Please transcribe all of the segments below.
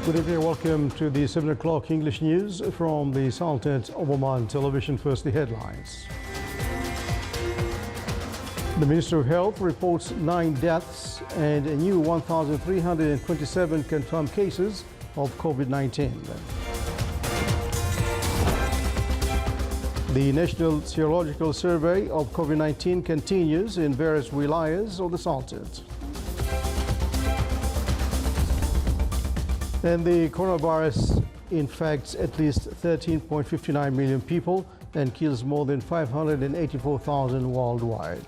Good evening, welcome to the 7 o'clock English news from the Sultanate of Oman Television. First, the headlines. The Minister of Health reports 9 deaths and a new 1,327 confirmed cases of COVID-19. The National Serological Survey of COVID-19 continues in various wilayas of the Sultanate. And the coronavirus infects at least 13.59 million people and kills more than 584,000 worldwide.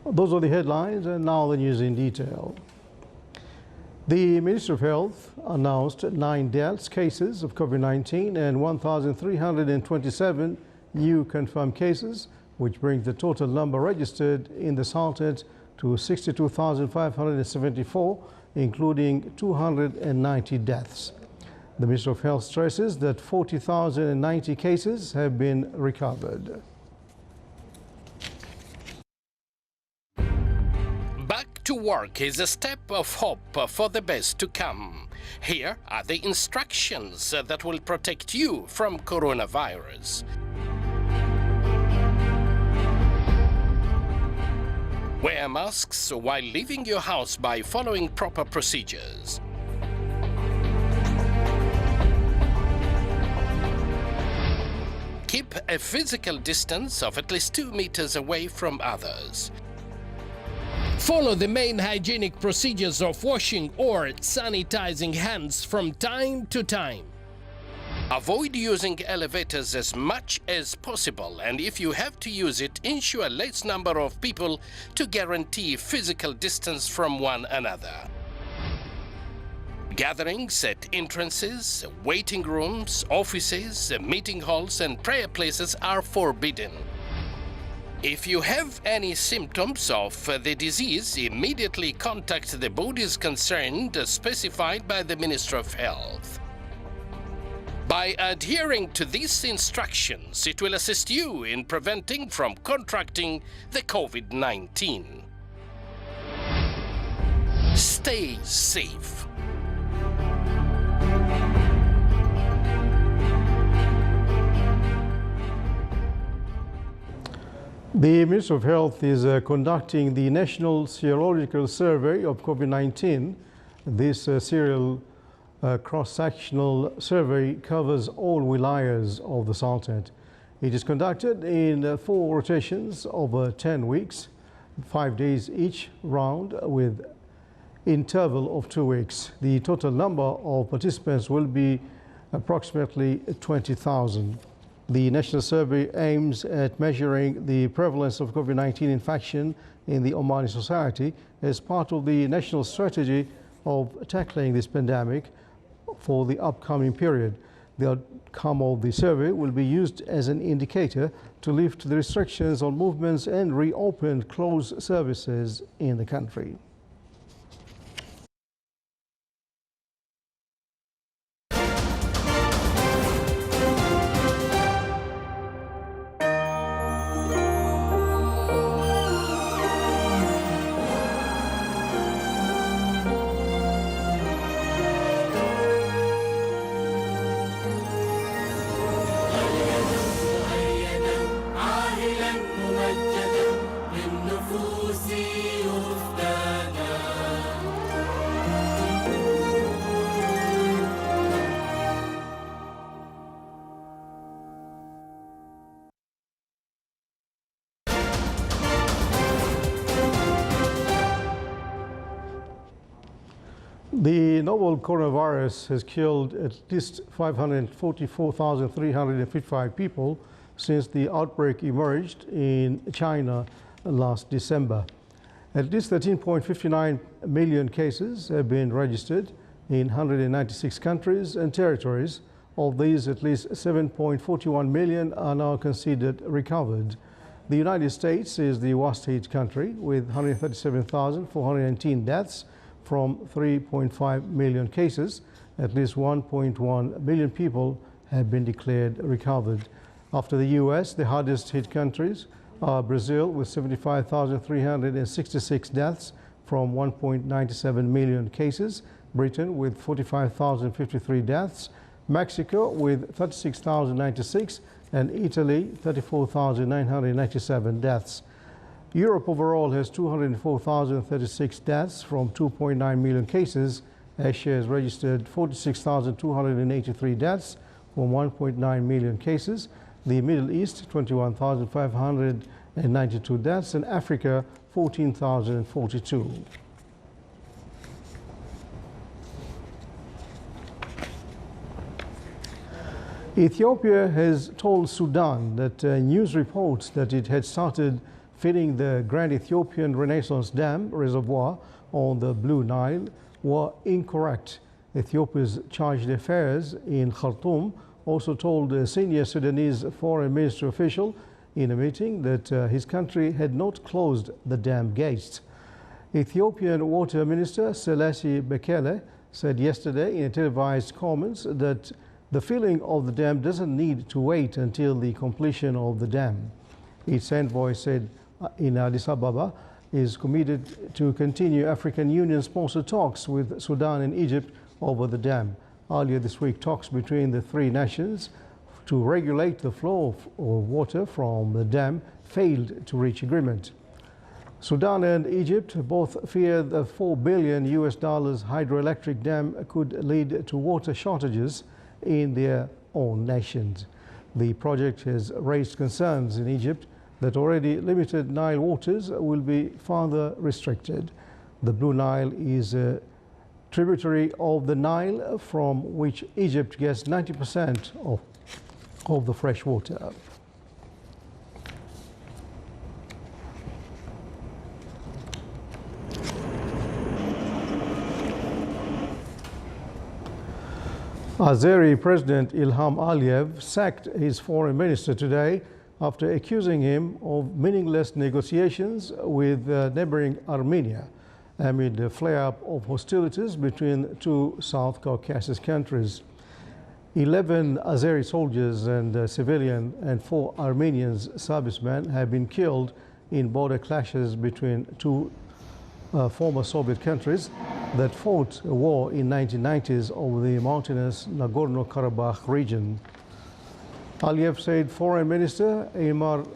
Those are the headlines, and now the news in detail. The Minister of Health announced 9 deaths, cases of COVID-19 and 1,327 new confirmed cases, which brings the total number registered in the Sultanate to 62,574, including 290 deaths. The Minister of Health stresses that 40,090 cases have been recovered. Back to work is a step of hope for the best to come. Here are the instructions that will protect you from coronavirus. Wear masks while leaving your house by following proper procedures. Keep a physical distance of at least 2 meters away from others. Follow the main hygienic procedures of washing or sanitizing hands from time to time. Avoid using elevators as much as possible, and if you have to use it, ensure less number of people to guarantee physical distance from one another. Gatherings at entrances, waiting rooms, offices, meeting halls and prayer places are forbidden. If you have any symptoms of the disease, immediately contact the bodies concerned specified by the Minister of Health. By adhering to these instructions, it will assist you in preventing from contracting the COVID-19. Stay safe. The Minister of Health is conducting the National Serological Survey of COVID-19. This serial cross-sectional survey covers all wilayas of the Sultanate. It is conducted in 4 rotations over 10 weeks, 5 days each round with interval of 2 weeks. The total number of participants will be approximately 20,000. The national survey aims at measuring the prevalence of COVID-19 infection in the Omani society as part of the national strategy of tackling this pandemic for the upcoming period. The outcome of the survey will be used as an indicator to lift the restrictions on movements and reopen closed services in the country. The novel coronavirus has killed at least 544,355 people since the outbreak emerged in China last December. At least 13.59 million cases have been registered in 196 countries and territories. Of these, at least 7.41 million are now considered recovered. The United States is the worst hit country with 137,419 deaths from 3.5 million cases. At least 1.1 million people have been declared recovered. After the US, the hardest hit countries are Brazil with 75,366 deaths from 1.97 million cases, Britain with 45,053 deaths, Mexico with 36,096, and Italy 34,997 deaths. Europe overall has 204,036 deaths from 2.9 million cases. Asia has registered 46,283 deaths from 1.9 million cases. The Middle East, 21,592 deaths, and Africa, 14,042. Ethiopia has told Sudan that news reports that it had started filling the Grand Ethiopian Renaissance Dam reservoir on the Blue Nile were incorrect. Ethiopia's chargé d'affaires in Khartoum also told a senior Sudanese foreign ministry official in a meeting that his country had not closed the dam gates. Ethiopian Water Minister Selassie Bekele said yesterday in a televised comments that the filling of the dam doesn't need to wait until the completion of the dam. Its envoy said in Addis Ababa is committed to continue African Union-sponsored talks with Sudan and Egypt over the dam. Earlier this week, talks between the three nations to regulate the flow of water from the dam failed to reach agreement. Sudan and Egypt both fear the $4 billion hydroelectric dam could lead to water shortages in their own nations. The project has raised concerns in Egypt that already limited Nile waters will be further restricted. The Blue Nile is a tributary of the Nile from which Egypt gets 90% of the fresh water. Azeri President Ilham Aliyev sacked his foreign minister today after accusing him of meaningless negotiations with neighboring Armenia amid the flare-up of hostilities between two South Caucasus countries. 11 Azeri soldiers and civilian and 4 Armenian servicemen have been killed in border clashes between two former Soviet countries that fought a war in 1990s over the mountainous Nagorno-Karabakh region. Aliyev said Foreign Minister Eymar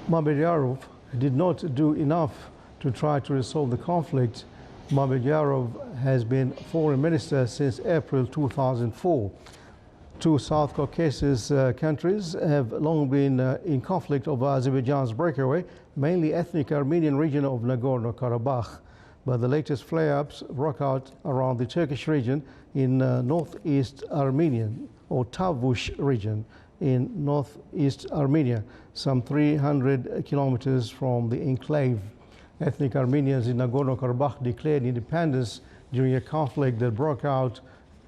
Mamedyarov did not do enough to try to resolve the conflict. Mamedyarov has been Foreign Minister since April 2004. Two South Caucasus countries have long been in conflict over Azerbaijan's breakaway, mainly ethnic Armenian region of Nagorno-Karabakh. But the latest flare-ups broke out around the Turkish region in northeast Armenian or Tavush region in northeast Armenia, some 300 kilometers from the enclave. Ethnic Armenians in Nagorno-Karabakh declared independence during a conflict that broke out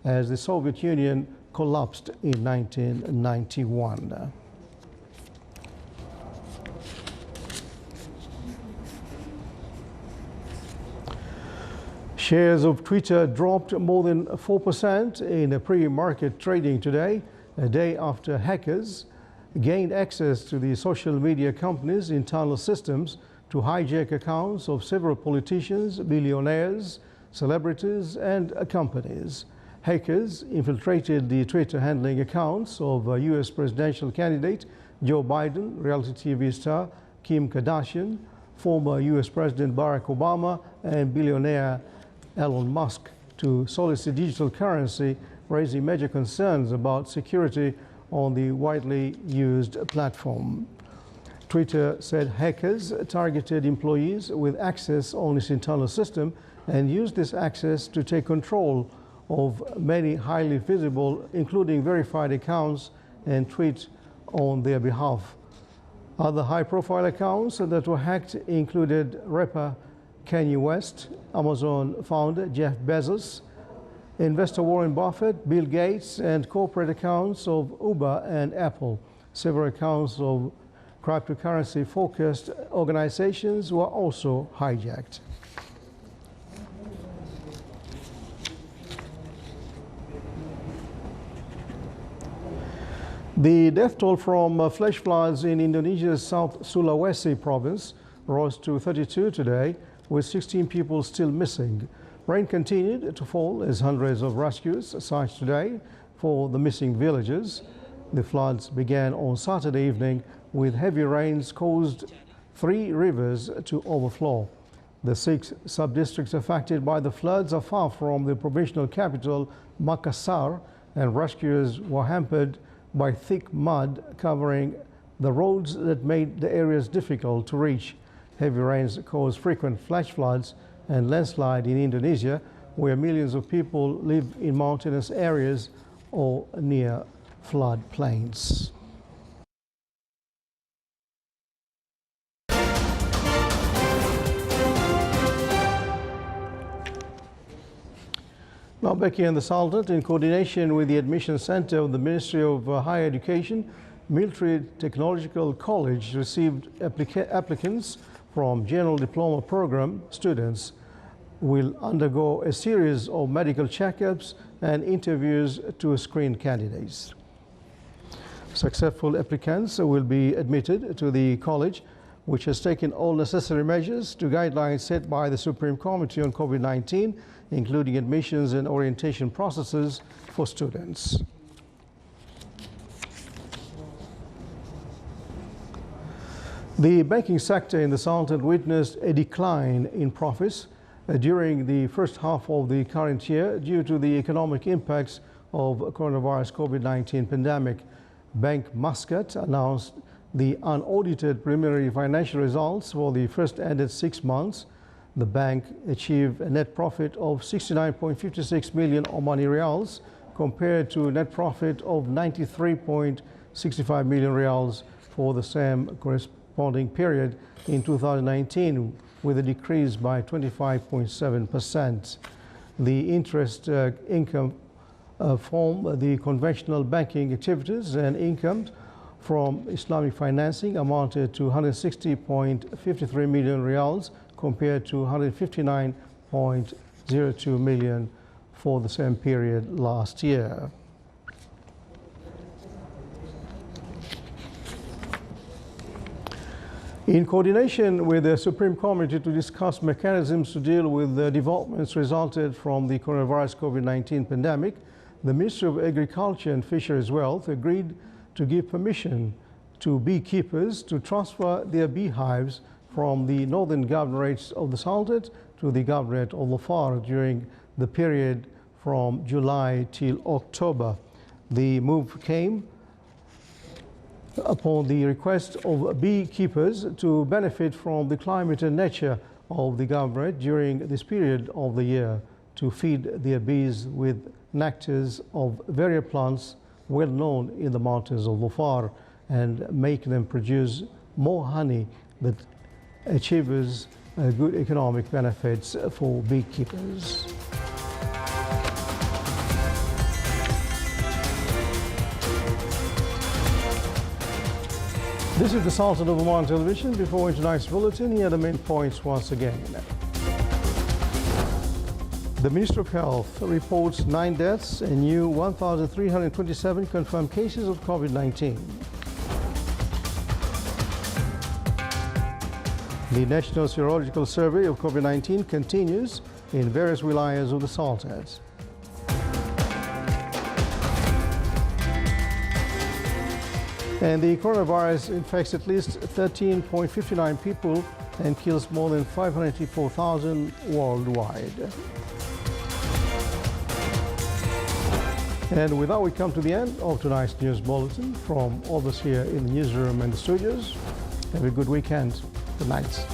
as the Soviet Union collapsed in 1991. Shares of Twitter dropped more than 4% in a pre-market trading today, a day after hackers gained access to the social media company's internal systems to hijack accounts of several politicians, billionaires, celebrities, and companies. Hackers infiltrated the Twitter handling accounts of US presidential candidate Joe Biden, reality TV star Kim Kardashian, former US President Barack Obama, and billionaire Elon Musk to solicit digital currency, raising major concerns about security on the widely used platform. Twitter said hackers targeted employees with access on its internal system and used this access to take control of many highly visible, including verified accounts, and tweet on their behalf. Other high-profile accounts that were hacked included rapper Kanye West, Amazon founder Jeff Bezos, investor Warren Buffett, Bill Gates, and corporate accounts of Uber and Apple. Several accounts of cryptocurrency-focused organizations were also hijacked. The death toll from flash floods in Indonesia's South Sulawesi province rose to 32 today, with 16 people still missing. Rain continued to fall as hundreds of rescues searched today for the missing villagers. The floods began on Saturday evening, with heavy rains caused 3 rivers to overflow. The 6 sub-districts affected by the floods are far from the provincial capital, Makassar, and rescuers were hampered by thick mud covering the roads that made the areas difficult to reach. Heavy rains caused frequent flash floods and landslide in Indonesia, where millions of people live in mountainous areas or near flood plains. Now back here in the Sultanate, in coordination with the Admission Center of the Ministry of Higher Education, Military Technological College received applicants from General Diploma Program. Students will undergo a series of medical checkups and interviews to screen candidates. Successful applicants will be admitted to the college, which has taken all necessary measures to guidelines set by the Supreme Committee on COVID-19, including admissions and orientation processes for students. The banking sector in the Sultanate witnessed a decline in profits during the first half of the current year due to the economic impacts of coronavirus COVID-19 pandemic. Bank Muscat announced the unaudited preliminary financial results for the first ended 6 months. The bank achieved a net profit of 69.56 million Omani Rials compared to a net profit of 93.65 million Rials for the same corresponding period in 2019, with a decrease by 25.7%. The interest income from the conventional banking activities and income from Islamic financing amounted to 160.53 million Rials compared to 159.02 million for the same period last year. In coordination with the Supreme Committee to discuss mechanisms to deal with the developments resulted from the coronavirus COVID-19 pandemic, the Ministry of Agriculture and Fisheries Wealth agreed to give permission to beekeepers to transfer their beehives from the northern governorates of the Sultanate to the governorate of Dhofar during the period from July till October. The move came upon the request of beekeepers to benefit from the climate and nature of the governorate during this period of the year, to feed their bees with nectars of various plants well known in the mountains of Dhofar and make them produce more honey that achieves good economic benefits for beekeepers. This is the Sultan of Oman Television. Before tonight's bulletin, here are the main points once again. The Minister of Health reports 9 deaths and new 1,327 confirmed cases of COVID-19. The National Serological Survey of COVID-19 continues in various wilayas of the Sultanate. And the coronavirus infects at least 13.59 people and kills more than 584,000 worldwide. And with that, we come to the end of tonight's news bulletin. From all of us here in the newsroom and the studios, have a good weekend. Good night.